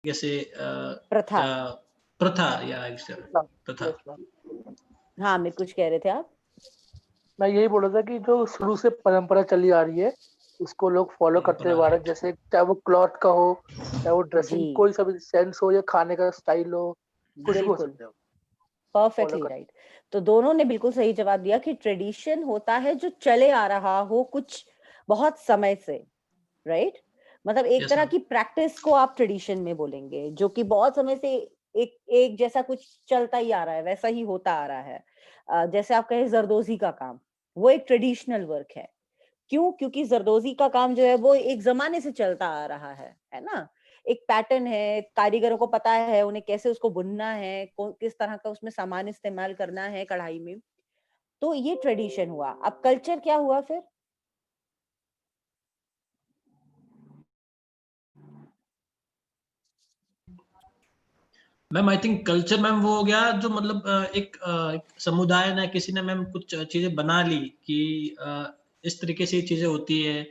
कैसे प्रथा। प्रथा या प्रथा। Yes ma'am. हाँ, मैं कुछ कह रहे थे आप? मैं यही बोल रहा था कि जो शुरू से परंपरा चली आ रही है, उसको लोग फॉलो करते परंपरा, हुए आ रहे हैं, राइट। जैसे चाहे वो क्लॉथ का हो, चाहे वो ड्रेसिंग, जी, कोई सा भी सेंस हो या खाने का स्टाइल हो, कुछ भी हो बिल्कुल, सकते हो, फॉलो परफेक्टली कर। राइट। तो दोनों ने बिल्कुल सही जवाब दिया कि ट्रेडिशन होता है जो चले आ रहा हो कुछ बहुत समय से, राइट? मतलब एक यस तरह मैम। की प्रैक्टिस को आप ट्रेडिशन में बोलेंगे, जो कि बहुत समय से एक एक जैसा कुछ चलता ही आ रहा है, वैसा ही होता आ रहा है। जैसे आप कहें ज़रदोज़ी का काम, वो एक ट्रेडिशनल वर्क है। क्यों? क्योंकि ज़रदोज़ी का काम जो है वो एक ज़माने से चलता आ रहा है ना? एक पैटर्न है, कारीगरों को पता है उन्हें कैसे उसको बुनना है, को किस तरह का उसमें सामान इस्तेमाल करना है कढ़ाई में, तो ये ट्रेडिशन हुआ। अब कल्चर क्या हुआ फिर? Ma'am I think culture ma'am वो हो गया जो मतलब एक समुदाय ने किसी ने मैम कुछ चीजें बना ली कि इस तरीके से चीजें होती है।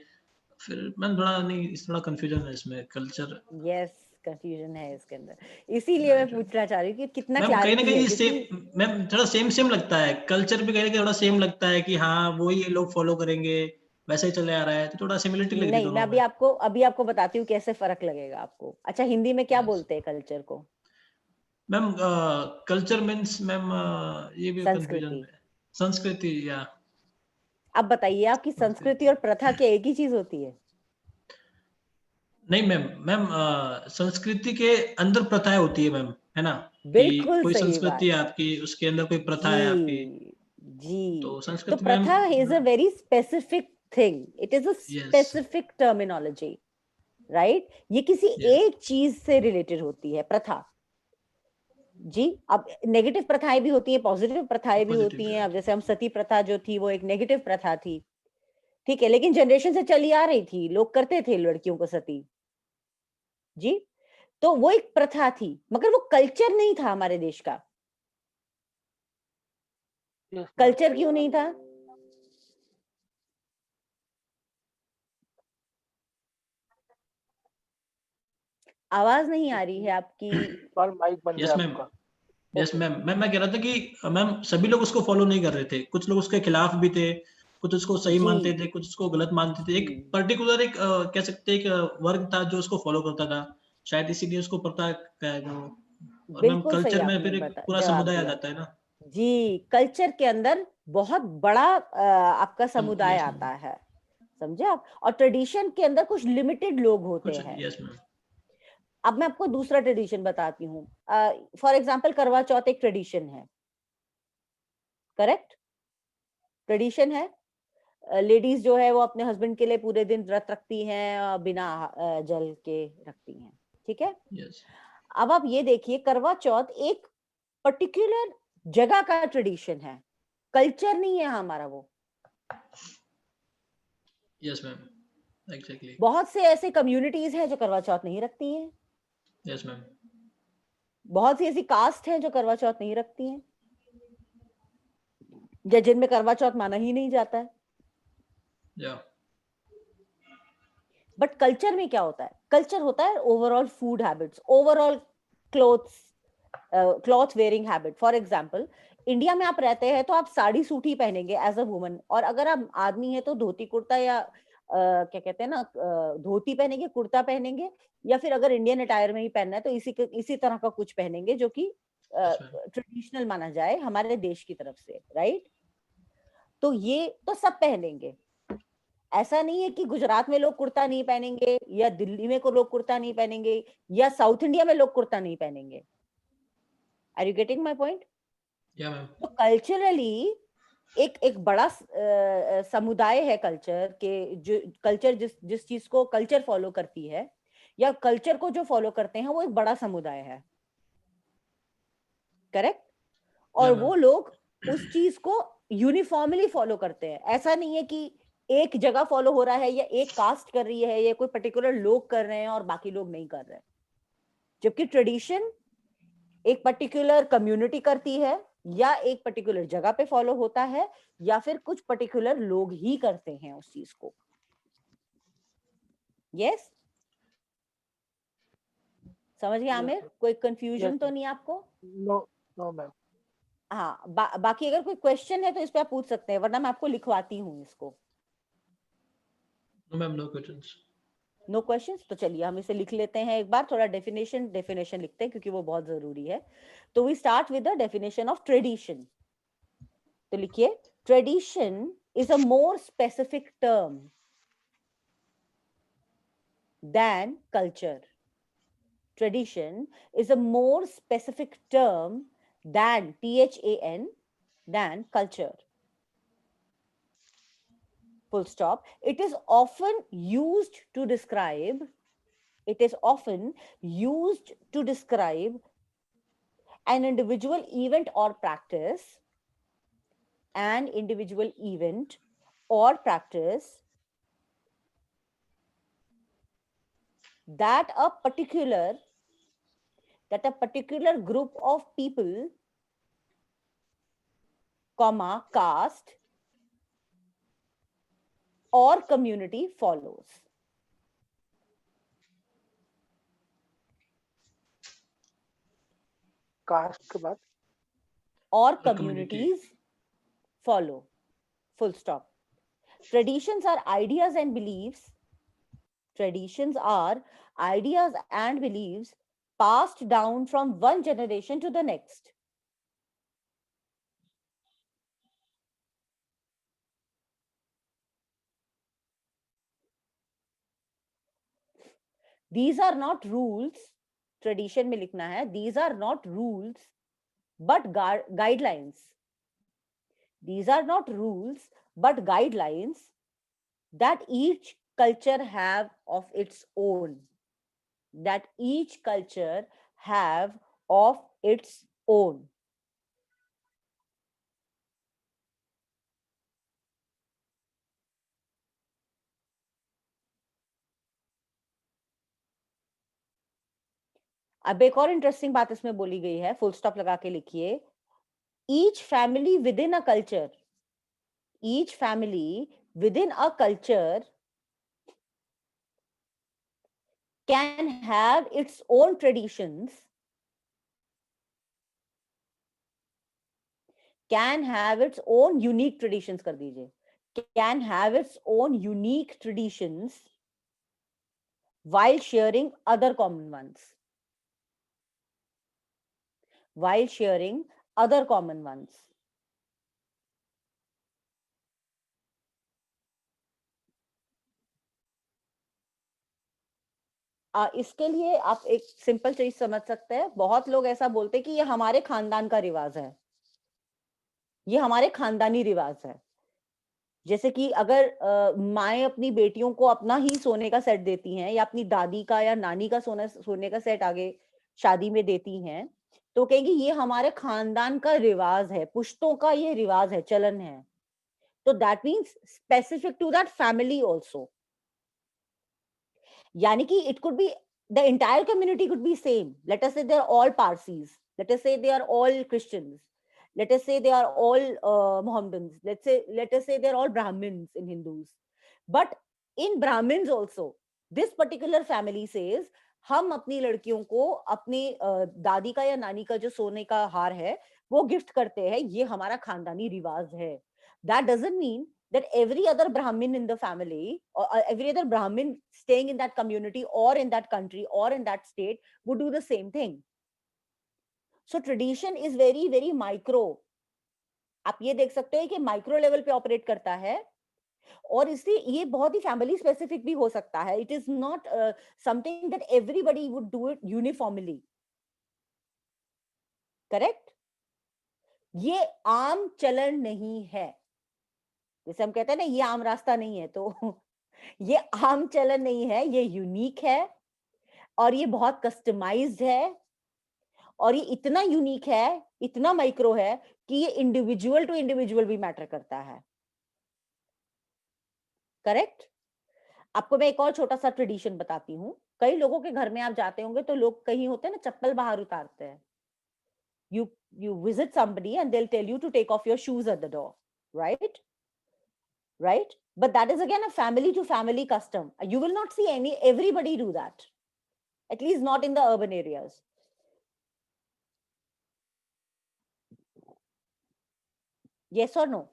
फिर मैम थोड़ा नहीं, थोड़ा कंफ्यूजन है इसमें कल्चर। यस, कंफ्यूजन है इसके अंदर। इसीलिए मैं राइट, राइट। पूछना चाह रही हूँ कि कितना मैम कहीं ना क्लैरिटी है, कहीं क्योंकि सेम, मैम थोड़ा सेम सेम लगता है कल्चर भी, कहीं ना कहीं थोड़ा सेम लगता है कि हाँ वही ये लोग फॉलो करेंगे, वैसे ही चले आ रहा है, तो थोड़ा सिमिलरिटी लग रही है नहीं, मैं दोनों में। अभी आपको बताती हूँ कैसे फ़र्क लगेगा आपको। अच्छा, हिंदी में क्या यस बोलते हैं कल्चर को? मैम, कल्चर मीन्स मैम ये भी कंफ्यूजन संस्कृति। है। संस्कृति या अब बताइए आपकी संस्कृति संस्कृति। और प्रथा क्या एक ही चीज़ होती है? नहीं मैम, मैम संस्कृति के अंदर प्रथाएं होती है मैम, है ना? कि बिल्कुल कोई सही संस्कृति बात। है आपकी, उसके अंदर कोई प्रथा है आपकी, जी, जी। तो तो संस्कृति मैम। प्रथा is a very specific thing, it is a yes, specific terminology, right? ये किसी यस, एक चीज़ से रिलेटेड होती है प्रथा। जी, अब नेगेटिव प्रथाएँ भी होती हैं, पॉज़िटिव प्रथाएँ भी पॉजिटिव, होती हैं। अब राइट। जैसे हम सती प्रथा जो थी वो एक नेगेटिव प्रथा थी, ठीक है? लेकिन जनरेशन से चली आ रही थी, लोग करते थे लड़कियों को सती, जी? तो वो एक प्रथा थी, मगर वो कल्चर नहीं था हमारे देश का। Yes ma'am. कल्चर क्यों नहीं था? आवाज़ नहीं आ रही है आपकी। और माइक बंद है यस मैम। आपका। Yes okay. मैम, मैं कह रहा था कि मैम सभी लोग उसको फॉलो नहीं कर रहे थे, कुछ लोग उसके खिलाफ भी थे, कुछ उसको सही जी, मानते थे, कुछ उसको गलत मानते थे। एक जी। पर्टिकुलर एक कह सकते हैं एक वर्ग था जो उसको फॉलो करता था, शायद इसीलिए उसको प्रथा कहा गया हो। और मैम बिल्कुल सही कल्चर में आपने फिर एक बता पूरा जवाब समुदाय आ दिया। जाता है ना। जी, कल्चर के अंदर बहुत बड़ा आपका समुदाय यस मैम। आता है, समझे आप? और ट्रेडिशन के अंदर कुछ लिमिटेड लोग होते कुछ हैं। Yes ma'am. अब मैं आपको दूसरा ट्रेडिशन बताती हूँ। फॉर एग्ज़ाम्पल करवा चौथ एक ट्रेडिशन है, करेक्ट? ट्रेडिशन है। लेडीज़ जो है वो अपने हस्बैंड के लिए पूरे दिन व्रत रखती हैं, बिना जल के रखती हैं, ठीक है? यस, अब आप ये देखिए करवा चौथ एक पर्टिकुलर जगह का ट्रेडिशन है, कल्चर नहीं है हमारा वो। Yes ma'am, exactly. बहुत से ऐसे कम्युनिटीज़ हैं जो करवा चौथ नहीं रखती हैं, यस मैम। बहुत सी ऐसी कास्ट हैं जो करवा चौथ नहीं रखती हैं, या जिनमें करवा चौथ माना ही नहीं जाता है। या बट कल्चर में क्या होता है? कल्चर होता है overall food habits, overall clothes, cloth wearing habit. For example, India में आप रहते हैं तो आप साड़ी सूट ही पहनेंगे एज अ वुमन, और अगर आप आदमी है तो धोती कुर्ता या क्या कहते हैं ना, धोती पहनेंगे, कुर्ता पहनेंगे, या फिर अगर इंडियन अटायर में ही पहनना है तो इसी तरह का कुछ पहनेंगे जो कि यस मैम। ट्रेडिशनल माना जाए हमारे देश की तरफ से, राइट? तो ये तो सब पहनेंगे। ऐसा नहीं है कि गुजरात में लोग कुर्ता नहीं पहनेंगे, या दिल्ली में को लोग कुर्ता नहीं पहनेंगे, या साउथ इंडिया में लोग कुर्ता नहीं पहनेंगे। Are you getting my point? Yeah ma'am. तो कल्चरली एक एक बड़ा समुदाय है कल्चर के, जो कल्चर जिस जिस चीज को कल्चर फॉलो करती है, या कल्चर को जो फॉलो करते हैं वो एक बड़ा समुदाय है, करेक्ट? या और मैम। वो लोग उस चीज को यूनिफॉर्मली फॉलो करते हैं। ऐसा नहीं है कि एक जगह फॉलो हो रहा है, या एक कास्ट कर रही है, या कोई पर्टिकुलर लोग कर रहे हैं और बाकी लोग नहीं कर रहे हैं। जबकि ट्रेडिशन एक पर्टिकुलर कम्युनिटी करती है, या एक पर्टिकुलर जगह पे फॉलो होता है, या फिर कुछ पर्टिकुलर लोग ही करते हैं उस चीज को। यस? समझ गए आमिर? yes, कोई कंफ्यूजन yes, तो नहीं आपको? no, no, ma'am. हाँ, बाकी अगर कोई क्वेश्चन है तो इस पे आप पूछ सकते हैं, वरना मैं आपको लिखवाती हूँ इसको। No ma'am, no questions. No questions? तो चलिए हम इसे लिख लेते हैं एक बार, थोड़ा डेफिनेशन लिखते हैं क्योंकि वो बहुत जरूरी है। तो we start with the definition of tradition. तो लिखिए, tradition is a more specific term than culture. Tradition is a more specific term than THAN, than culture. Full stop. It is often used to describe an individual event or practice, that a particular group of people, caste or community follows. Caste के बाद Or community. communities follow. Full stop. Traditions are ideas and beliefs. Passed down from one generation to the next. These are not rules. Tradition में लिखना है, these are not rules but guidelines. These are not rules but guidelines that each culture have of its own. अब एक और interesting बात इसमें बोली गई है, फुल स्टॉप लगा के लिखिए, each family within a culture can have its own traditions, unique traditions कर दीजिए, can have its own unique traditions while sharing other common ones. इसके लिए आप एक सिंपल चीज समझ सकते हैं, बहुत लोग ऐसा बोलते हैं कि ये हमारे खानदान का रिवाज है, ये हमारे खानदानी रिवाज है। जैसे कि अगर माएँ अपनी बेटियों को अपना ही सोने का सेट देती हैं या अपनी दादी का या नानी का सोने का सेट आगे शादी में देती हैं, तो कहेंगी ये हमारे खानदान का रिवाज है, पुश्तों का ये रिवाज है, चलन है। तो that means specific to that family also, यानी कि it could be the entire community could be same. Let us say they are all Parsis, let us say they are all Christians, let us say they are all Mohammedans, let us say they are all Brahmins in Hindus, but in Brahmins also this particular family says हम अपनी लड़कियों को अपनी दादी का या नानी का जो सोने का हार है वो गिफ्ट करते हैं, ये हमारा खानदानी रिवाज है। That doesn't mean that every other Brahmin in the family or every other Brahmin staying in that community or in that country or in that state would do the same thing. So tradition is very very micro. आप ये देख सकते हैं कि micro level पे operate करता है, और इसलिए ये बहुत ही फैमिली स्पेसिफिक भी हो सकता है। It is not something that everybody would do it uniformly, correct? ये आम चलन नहीं है, जैसे हम कहते हैं ना ये आम रास्ता नहीं है, तो ये आम चलन नहीं है, ये यूनिक है और ये बहुत कस्टमाइज्ड है, और ये इतना यूनिक है, इतना माइक्रो है कि ये इंडिविजुअल टू इंडिविजुअल भी मैटर करता है, करेक्ट? आपको मैं एक और छोटा सा ट्रेडिशन बताती हूँ। कई लोगों के घर में आप जाते होंगे तो लोग कहीं होते हैं ना चप्पल बाहर उतारते हैं, you visit somebody and they'll tell you to take off your shoes at the door, right? But that is again a family to family custom. You will not see everybody do that. at least not in the urban areas. Yes or no?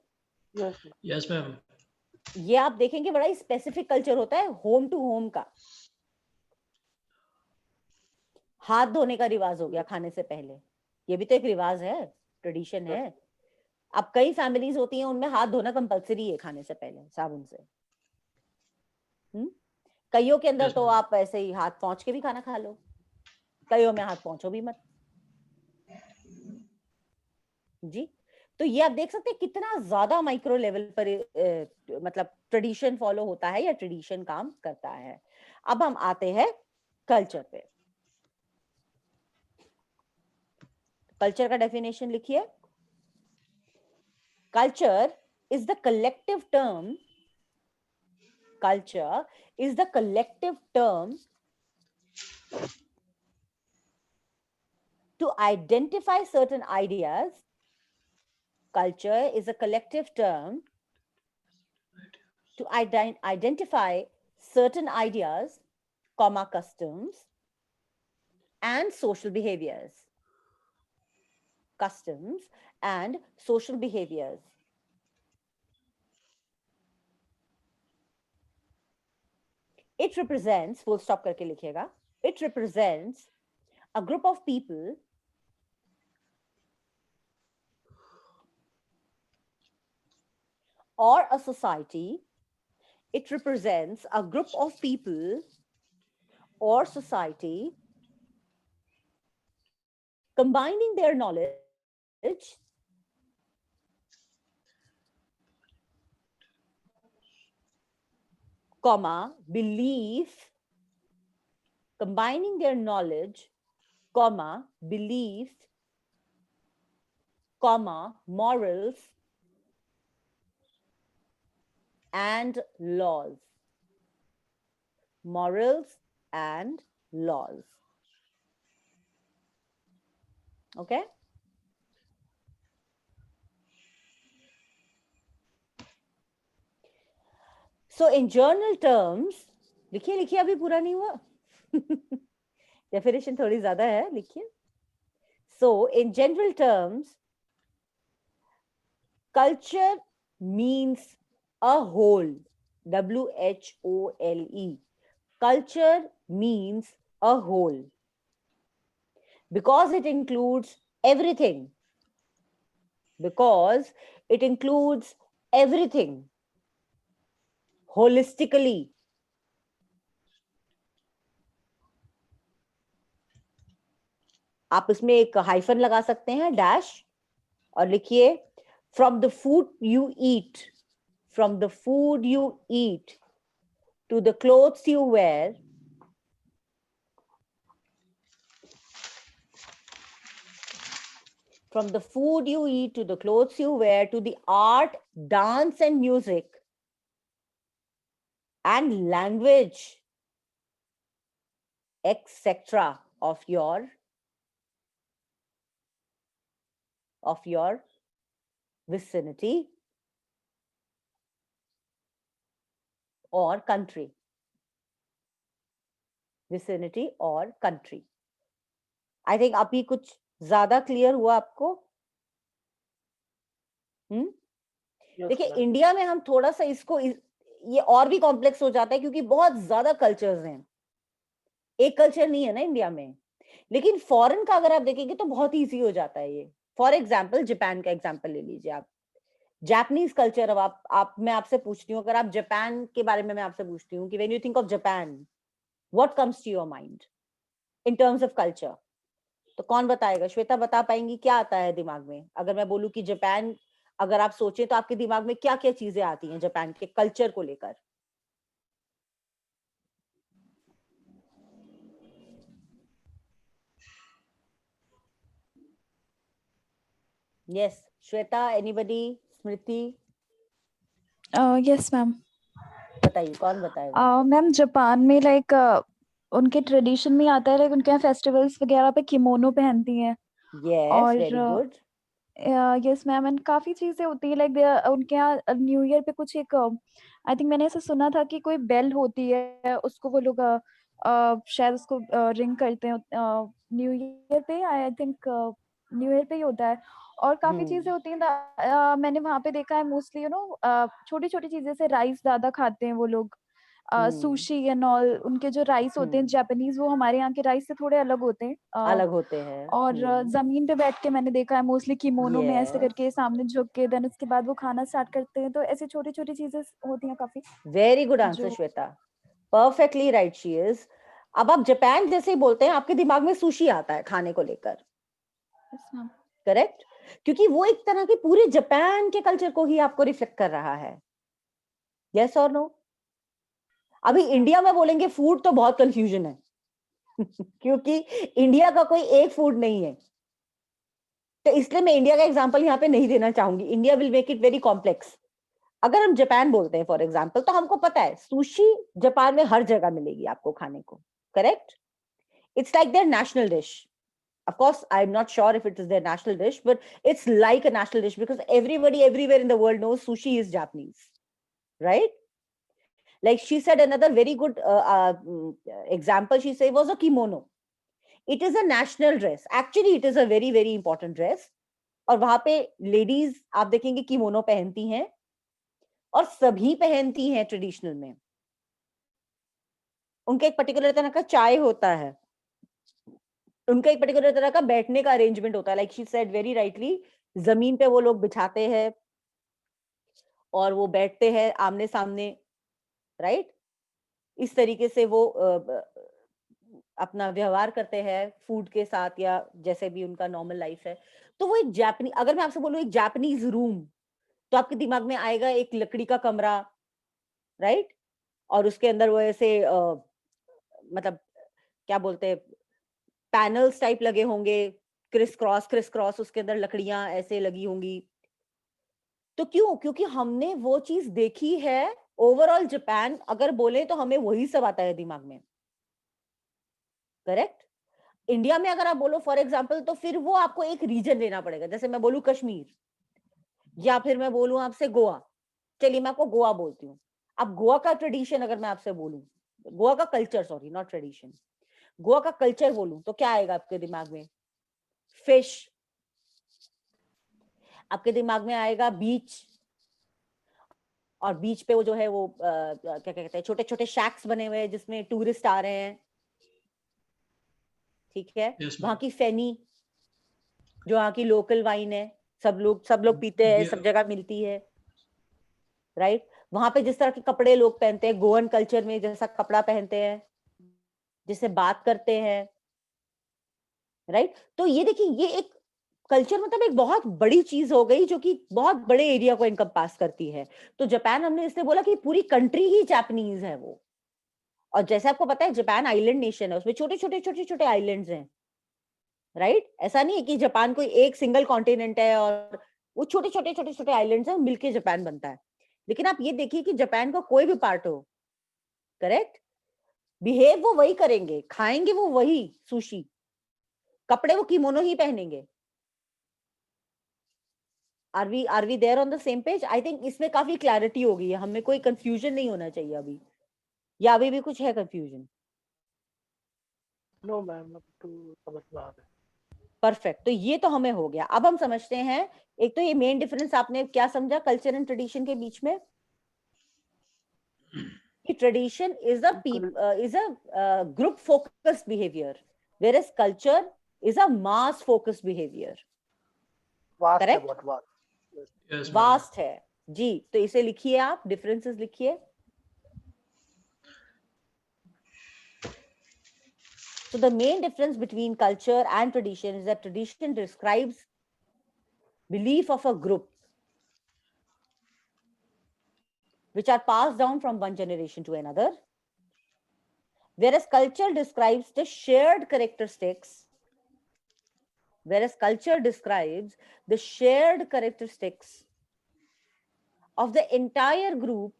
Yes. Yes, ma'am. ये आप देखेंगे बड़ा ही specific culture होता है home to home का. हाथ धोने का रिवाज हो गया खाने से पहले, ये भी तो एक रिवाज है, ट्रेडिशन है. अब कई फैमिलीज होती हैं उनमें हाथ धोना कंपलसरी है खाने से पहले साबुन से. कईयों के अंदर Yes, तो ma'am. आप ऐसे ही हाथ पोंछ के भी खाना खा लो, कईयों में हाथ पोंछो भी मत जी. तो ये आप देख सकते हैं कितना ज्यादा माइक्रो लेवल पर मतलब ट्रेडिशन फॉलो होता है या ट्रेडिशन काम करता है. अब हम आते हैं कल्चर पे. कल्चर का डेफिनेशन लिखिए. Culture is the collective term. Culture is the collective term to identify certain ideas. Culture is a collective term to identify certain ideas, comma, customs, and social behaviors. Customs and social behaviors. It represents, full stop करके लिखिएगा, it represents a group of people or a society. It represents a group of people or society combining their knowledge, comma, belief, combining their knowledge, comma, belief, comma, morals, and laws. Morals and laws. Okay? So in general terms, लिखिए लिखिए अभी पूरा नहीं हुआ. Definition थोड़ी ज़्यादा है, लिखिए. So in general terms, culture means a whole. WHOLE. Culture means a whole because it includes everything. Because it includes everything holistically. आप इसमें एक हाइफन लगा सकते हैं, डैश, और लिखिए from the food you eat, from the food you eat to the clothes you wear, from the food you eat to the clothes you wear to the art, dance and music and language, etc. of your vicinity or country. Vicinity or country. I think अभी कुछ ज्यादा clear हुआ आपको? देखिए India में हम थोड़ा सा इसको ये और भी कॉम्प्लेक्स हो जाता है क्योंकि बहुत ज्यादा कल्चर्स हैं. एक कल्चर नहीं है ना इंडिया में. लेकिन फॉरेन का अगर आप देखेंगे तो बहुत इजी हो जाता है ये. फॉर एग्जाम्पल जापान का एग्जाम्पल ले लीजिए आप. जापानीज कल्चर, अब आप मैं आपसे पूछती हूँ, अगर आप जापान के बारे में मैं आपसे पूछती हूँ कि when you think of Japan, what comes to your mind in terms of culture? तो कौन बताएगा? श्वेता बता पाएंगी क्या आता है दिमाग में? अगर मैं बोलूं कि जापान, अगर आप सोचें तो आपके दिमाग में क्या क्या चीजें आती हैं जापान के कल्चर को लेकर? Yes Shweta, anybody, Smriti? Yes ma'am. बताइए कौन बताएगा? मैम जापान में लाइक उनके ट्रेडिशन में आता है, लाइक उनके यहाँ फेस्टिवल्स वगैरह पे किमोनो पहनती हैं. Yes, very good. Yes ma'am, and काफी चीजें होती है लाइक उनके यहाँ न्यू ईयर पे कुछ एक आई थिंक मैंने ऐसा सुना था कि कोई बेल होती है, उसको वो लोग शायद उसको रिंग करते हैं न्यू ईयर पे, आई थिंक न्यू ईयर पे ही होता है। और काफी चीजें होती हैं मैंने वहां पे देखा है मोस्टली छोटी छोटी चीजें से राइस ज्यादा खाते हैं वो लोग, सुशी एंड ऑल। उनके जो राइस होते हैं जापानीज, वो हमारे यहाँ के राइस से थोड़े अलग होते हैं। अलग होते हैं। और जमीन पे बैठ के मैंने देखा है मोस्टली किमोनो में ऐसे Yes. करके सामने झुक के, देन उसके बाद वो खाना स्टार्ट करते हैं। तो ऐसी छोटी छोटी चीजें होती हैं काफी। Very good answer Shweta, perfectly right she is. अब आप जापान जैसे ही बोलते हैं, आपके दिमाग में सुशी आता है खाने को लेकर, करेक्ट? क्योंकि वो एक तरह के पूरे जापान के कल्चर को ही आपको रिफ्लेक्ट कर रहा है। यस और नो? अभी इंडिया में बोलेंगे फूड तो बहुत कंफ्यूजन है क्योंकि इंडिया का कोई एक फूड नहीं है, तो इसलिए मैं इंडिया का एग्जांपल यहाँ पे नहीं देना चाहूंगी। India will make it very complex. अगर हम जापान बोलते हैं फॉर एग्जांपल, तो हमको पता है सुशी जापान में हर जगह मिलेगी आपको खाने को, correct? It's like there national dish. Of course, I'm not sure if it is their national dish, but it's like a national dish because everybody everywhere in the world knows sushi is Japanese, right? Like she said, another very good example she said was a kimono. It is a national dress. Actually, it is a very, very important dress. और वहां पे ladies आप देखेंगे kimono पहनती हैं, और सभी पहनती हैं ट्रेडिशनल में। उनका एक पर्टिकुलर तरह का चाय होता है, उनका एक पर्टिकुलर तरह का बैठने का अरेंजमेंट होता है। Like she said very rightly, जमीन पे वो लोग बिछाते हैं और वो बैठते हैं आमने सामने, राइट? इस तरीके से वो अपना व्यवहार करते हैं फूड के साथ, या जैसे भी उनका नॉर्मल लाइफ है। तो वो एक जापानी, अगर मैं आपसे बोलूं एक जापानीज रूम, तो आपके दिमाग में आएगा एक लकड़ी का कमरा, राइट? और उसके अंदर वो ऐसे मतलब क्या बोलते हैं, पैनल्स टाइप लगे होंगे, क्रिस क्रॉस उसके अंदर लकड़ियां ऐसे लगी होंगी। तो क्यों? क्योंकि हमने वो चीज देखी है। ओवरऑल जापान अगर बोले तो हमें वही सब आता है दिमाग में, करेक्ट? इंडिया में अगर आप बोलो फॉर एग्जांपल, तो फिर वो आपको एक रीजन लेना पड़ेगा। जैसे मैं बोलूं कश्मीर, या फिर मैं बोलूं आपसे गोवा। चलिए मैं आपको गोवा बोलती हूँ। अब गोवा का ट्रेडिशन अगर मैं आपसे बोलूं, गोवा का culture, sorry not tradition, Goa का कल्चर बोलूं, तो क्या आएगा आपके दिमाग में? फिश। आपके दिमाग में आएगा बीच, और बीच पे वो जो है वो क्या कहते हैं, छोटे छोटे शैक्स बने हुए हैं जिसमें टूरिस्ट आ रहे हैं, ठीक है? Yes, वहां ma'am. की फेनी, जो वहां की लोकल वाइन है, सब लोग पीते हैं, सब जगह मिलती है, राइट? वहां पे जिस तरह के कपड़े लोग पहनते हैं, गोवन कल्चर में जैसा कपड़ा पहनते हैं, जिससे बात करते हैं, राइट? तो ये देखिए, ये एक कल्चर मतलब एक बहुत बड़ी चीज हो गई जो कि बहुत बड़े एरिया को इनकम्पास करती है। तो जापान हमने इसलिए बोला कि पूरी कंट्री ही जापानीज है वो। और जैसे आपको पता है जापान आइलैंड नेशन है, उसमें छोटे छोटे आइलैंड्स हैं, राइट? ऐसा नहीं है कि जापान कोई एक सिंगल कॉन्टिनेंट है और वो छोटे छोटे आइलैंड्स हैं, मिलके जापान बनता है। लेकिन आप ये देखिए कि जापान का कोई भी पार्ट हो, करेक्ट, बिहेव वो वही करेंगे, खाएंगे वो वही सुशी, कपड़े वो किमोनो ही पहनेंगे। Are we there on the same page? I think इसमें काफी क्लैरिटी हो गई है, हमें कोई कंफ्यूजन नहीं होना चाहिए अभी, या अभी भी कुछ है कंफ्यूजन? नो मैम, अब तो समझ में आ गया। परफेक्ट। तो ये तो हमें हो गया। अब हम समझते हैं, एक तो ये मेन डिफरेंस आपने क्या समझा कल्चर एंड ट्रेडिशन के बीच में, कि tradition is a group focused behaviour, whereas culture is a mass focused behavior. Vast है, करेक्ट? बहुत वास्ट। Yes, ma'am. वास्ट है जी। तो इसे लिखिए, आप डिफरेंसेस लिखिए। So the main difference between culture and tradition is that tradition describes belief of a group which are passed down from one generation to another, whereas culture describes the shared characteristics, of the entire group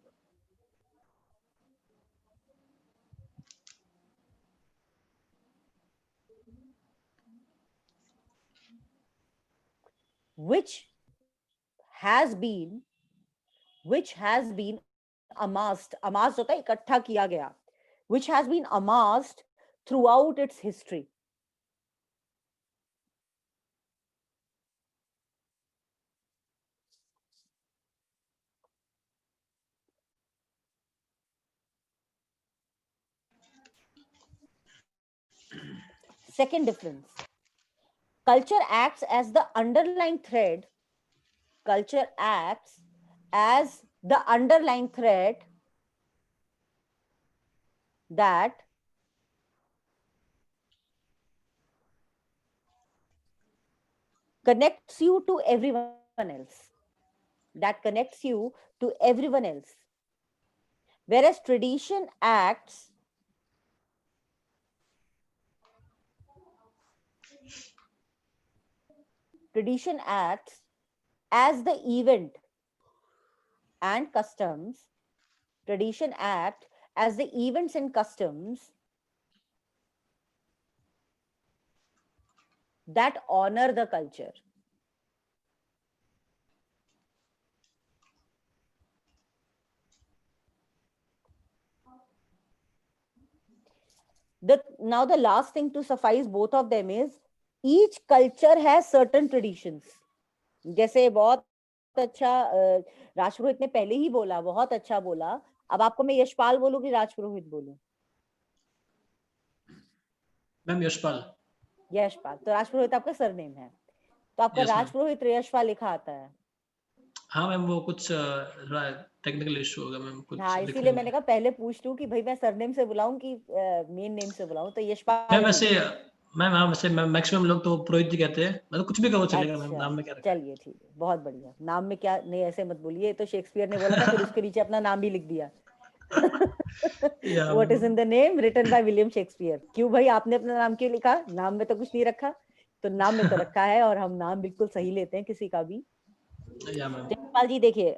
which has been amassed होता है इकट्ठा किया गया, which has been amassed throughout its history. Second difference, culture acts as the underlying thread. Culture acts as the underlying thread that connects you to everyone else. That connects you to everyone else. Whereas tradition acts as the event and customs. Tradition act as the events and customs that honor the culture. Now the last thing to suffice both of them is each culture has certain traditions. जैसे बहुत अच्छा राजपुरोहित ने पहले ही बोला, बहुत अच्छा बोला. अब आपको मैं यशपाल बोलूं कि राजपुरोहित बोलूं? मैम यशपाल. यशपाल. तो राजपुरोहित आपका सरनेम है, तो आपका राजपुरोहित यशपाल लिखा आता है. हाँ मैम, वो कुछ टेक्निकल इशू होगा मैम कुछ. हाँ, इसीलिए मैंने कहा पहले पूछ लूं कि भाई मैं सरनेम से बुलाऊं कि मेन नेम से बुलाऊं. तो यशपाल मैम वैसे मैम, हाँ वैसे मैक्सिमम लोग तो पुरोहित जी कहते हैं, मतलब कुछ भी कहो चलेगा मैम. नाम में क्या रखा? चलिए ठीक है, बहुत बढ़िया. नाम में क्या नहीं, ऐसे मत बोलिए. तो शेक्सपियर ने बोला था, फिर उसके नीचे अपना नाम भी लिख दिया. What is in the name written by William Shakespeare. क्यों भाई, आपने अपना नाम क्यों लिखा? नाम में तो कुछ नहीं रखा. तो नाम में तो रखा है, और हम नाम बिल्कुल सही लेते हैं किसी का भी. जयपाल जी देखिए,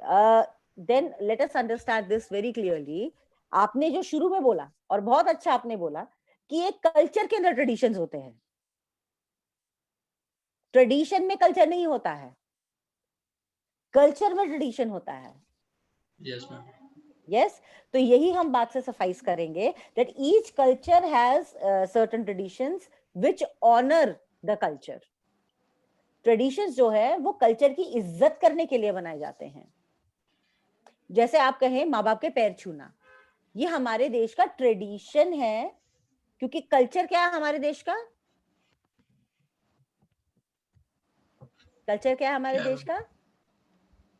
then let us understand this very clearly. आपने जो शुरू में बोला, और बहुत अच्छा आपने बोला कि एक कल्चर के अंदर ट्रेडिशंस होते हैं. ट्रेडिशन में कल्चर नहीं होता है, कल्चर में ट्रेडिशन होता है. Yes ma'am. यस, तो यही हम बात से सफाइस करेंगे that each culture has certain traditions which honor the culture. Traditions जो है वो कल्चर की इज्जत करने के लिए बनाए जाते हैं. जैसे आप कहें माँ बाप के पैर छूना, ये हमारे देश का ट्रेडिशन है, क्योंकि कल्चर क्या है हमारे देश का? कल्चर क्या है हमारे देश का?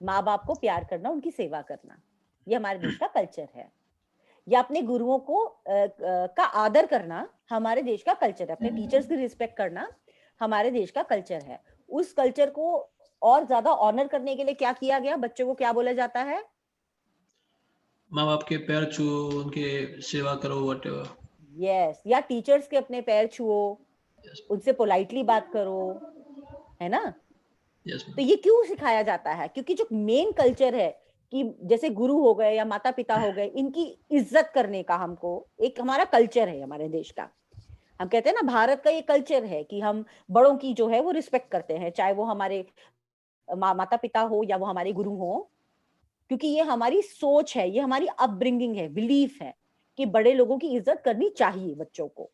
माँ बाप को प्यार करना, उनकी सेवा करना, ये हमारे देश का कल्चर है. या अपने गुरुओं को का आदर करना हमारे देश का कल्चर है. अपने टीचर्स की रिस्पेक्ट करना हमारे देश का कल्चर है. उस कल्चर को और ज्यादा ऑनर करने के लिए क्या किया गया? बच्चों को क्या बोला जाता है? माँ बाप के पैर छुओ, उनके सेवा करो, व्हाटएवर. यस, या टीचर्स के अपने पैर छुओ, उनसे पोलाइटली बात करो, है ना? तो ये क्यों सिखाया जाता है? क्योंकि जो मेन कल्चर है कि जैसे गुरु हो गए या माता पिता हो गए, इनकी इज्जत करने का हमको एक हमारा कल्चर है हमारे देश का. हम कहते हैं ना, भारत का ये कल्चर है कि हम बड़ों की जो है वो रिस्पेक्ट करते हैं, चाहे वो हमारे माता पिता हो या वो हमारे गुरु हो, क्योंकि ये हमारी सोच है, ये हमारी अपब्रिंगिंग है, बिलीफ है कि बड़े लोगों की इज्जत करनी चाहिए बच्चों को,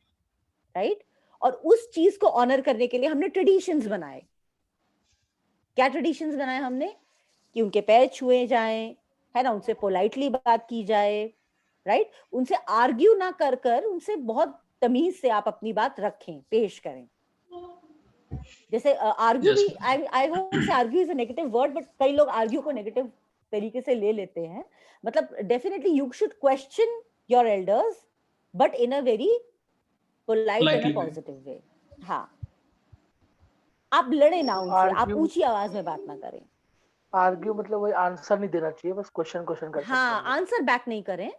राइट? और उस चीज को ऑनर करने के लिए हमने ट्रेडिशंस बनाए. क्या ट्रेडिशंस बनाए हमने? कि उनके पैर छुए जाएं, है ना, उनसे पोलाइटली बात की जाए, राइट? उनसे आर्ग्यू ना कर कर उनसे बहुत तमीज से आप अपनी बात रखें, पेश करें. जैसे आर्ग्यू भी, I won't say argue is a negative word, but कई लोग आर्ग्यू को नेगेटिव तरीके से ले लेते हैं. मतलब definitely you should question your elders, but in a very polite and a positive way. हाँ, आप लड़े ना उनसे, आप ऊंची आवाज में बात ना करें. आर्ग्यू मतलब वही आंसर नहीं देना चाहिए, बस क्वेश्चन कर सकते हैं. हाँ, आंसर बैक नहीं करें.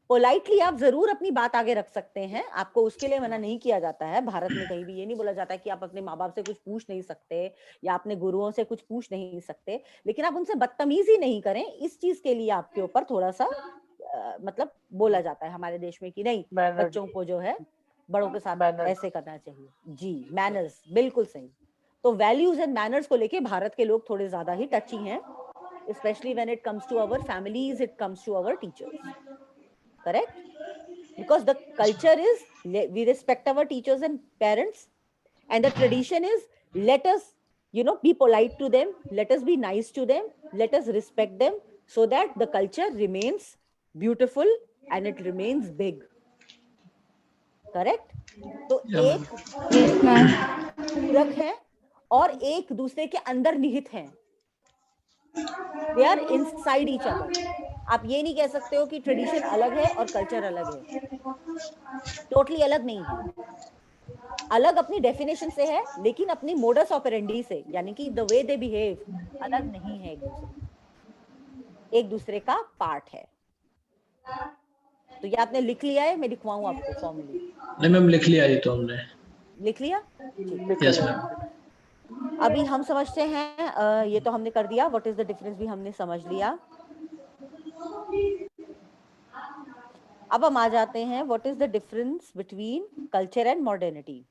पोलाइटली आप जरूर अपनी बात आगे रख सकते हैं, आपको उसके लिए मना नहीं किया जाता है. भारत में कहीं भी ये नहीं बोला जाता है कि आप अपने माँ बाप से कुछ पूछ नहीं सकते या अपने गुरुओं से कुछ पूछ नहीं सकते, लेकिन आप उनसे बदतमीजी नहीं करें. इस चीज के लिए आपके ऊपर थोड़ा सा मतलब बोला जाता है हमारे देश में कि नहीं, बच्चों को जो है बड़ों के साथ ऐसे करना चाहिए. जी, मैनर्स, बिल्कुल सही. तो वैल्यूज एंड मैनर्स को लेके भारत के लोग थोड़े ज्यादा ही टची हैं, especially when it comes to our families, it comes to our teachers. Correct? because the culture is we respect our teachers and parents, and the tradition is let us, you know, be polite to them, let us be nice to them, let us respect them, so that the culture remains beautiful and it remains big. Correct? तो एक पूरक है और एक दूसरे के अंदर निहित हैं. They are inside each other. आप ये नहीं कह सकते हो कि ट्रेडिशन अलग है और कल्चर अलग है. टोटली अलग नहीं है. अलग अपनी डेफिनेशन से है, लेकिन अपनी मोडस ऑपरेंडी से, यानी कि द वे दे बिहेव, अलग नहीं है एक दूसरे का पार्ट है. तो ये आपने लिख लिया है? मैं लिखवाऊं आपको फॉर्मली? नहीं मैम, लिख लिया ये तो हमने. लिख लिया? Yes ma'am. अभी हम समझते हैं, ये तो हमने कर दिया, व्हाट इज द डिफरेंस भी हमने समझ लिया. अब हम आ जाते हैं what is the difference between culture and modernity.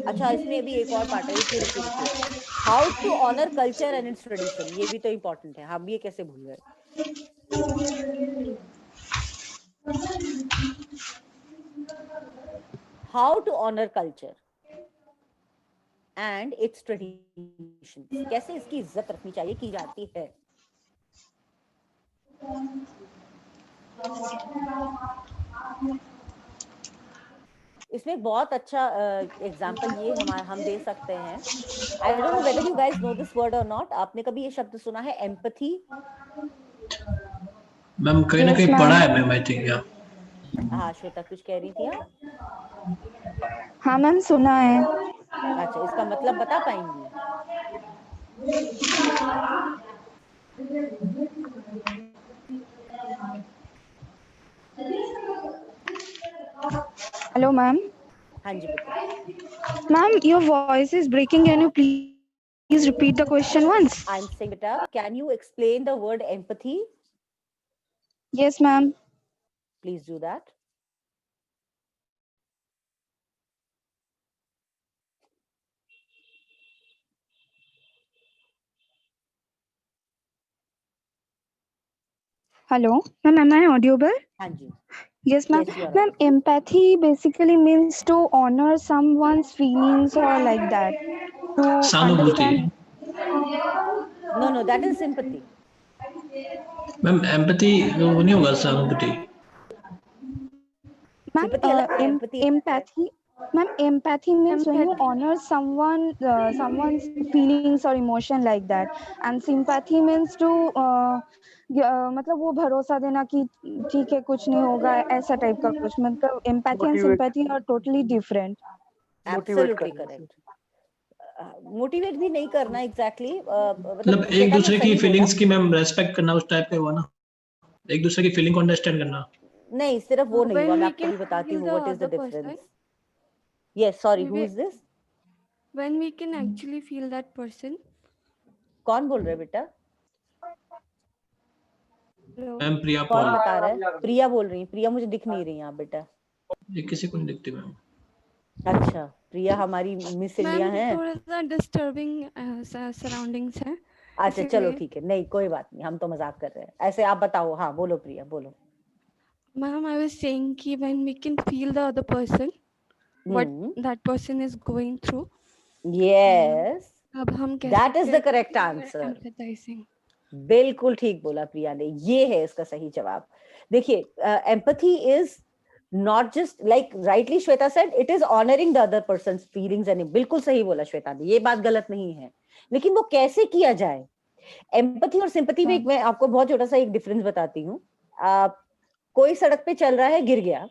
अच्छा, इसमें भी एक और पार्ट है, इसे repeat. How to honour culture and its tradition, ये भी तो इम्पोर्टेंट है. हम ये कैसे भूल गए? How to honour culture and its tradition, कैसे इसकी इज्जत रखनी चाहिए, की जाती है. इसमें बहुत अच्छा एग्जांपल ये हम दे सकते हैं. I don't know whether you guys know this word or not. आपने कभी ये शब्द सुना है, एम्पैथी? मैम कहीं ना कहीं पढ़ा है मैम, आई थिंक. या हाँ, श्वेता कुछ कह रही थी आप? हाँ मैम, सुना है. अच्छा, इसका मतलब बता पाएंगी? Hello ma'am. हाँ जी बेटा. Ma'am, your voice is breaking. Can you please repeat the question once? I am saying बेटा, can you explain the word empathy? Yes ma'am. Please do that. Hello, ma'am, am I audible? हाँ जी. Yes, ma'am. Yes, you are Ma'am, audible. empathy basically means to honor someone's feelings or like that. To सहानुभूति. understand. No, that is sympathy. Ma'am empathy वो नहीं होगा, सहानुभूति. Ma'am, Sympathy अलग है, empathy empathy. Ma'am, empathy means when you honor someone's feelings or emotion like that, and sympathy means to मतलब वो भरोसा देना कि ठीक है, कुछ नहीं होगा, ऐसा टाइप का कुछ. मतलब empathy and sympathy are totally different. Absolutely correct. Motivate भी नहीं करना एग्जैक्टली. मतलब एक दूसरे की फीलिंग्स की मैम रेस्पेक्ट करना, उस टाइप का हुआ ना. एक दूसरे की फीलिंग को अंडरस्टैंड करना. नहीं, सिर्फ वो नहीं हुआ. मैं आपको भी बताती हूँ what is the difference. Yes, sorry, who is this? When we can actually feel that person. कौन बोल रहे हैं बेटा? मैम प्रिया कौन पॉल. बता रहा है? प्रिया बोल रही है. प्रिया मुझे दिख नहीं रही यहाँ बेटा. ये किसी को नहीं दिखती मैम. अच्छा, प्रिया हमारी मिस इंडिया है. थोड़ा सा डिस्टर्बिंग सराउंडिंग्स है. अच्छा चलो ठीक है, नहीं कोई बात नहीं, हम तो मजाक कर रहे हैं. ऐसे आप बताओ. हाँ बोलो प्रिया, बोलो. Ma'am, I was saying कि when we can feel the other person, what that person is going through. Yes. अब हम कैसे? That is the correct answer. Empathizing. बिल्कुल ठीक बोला प्रिया ने. ये है इसका सही जवाब. देखिए, empathy is not just like rightly Shweta said, it is honoring the other person's feelings and बिल्कुल सही बोला श्वेता ने. ये बात गलत नहीं है, लेकिन वो कैसे किया जाए? एम्पैथी और सिंपैथी में मैं आपको बहुत छोटा सा एक डिफरेंस बताती हूँ. कोई सड़क पे चल रहा है, गिर गया,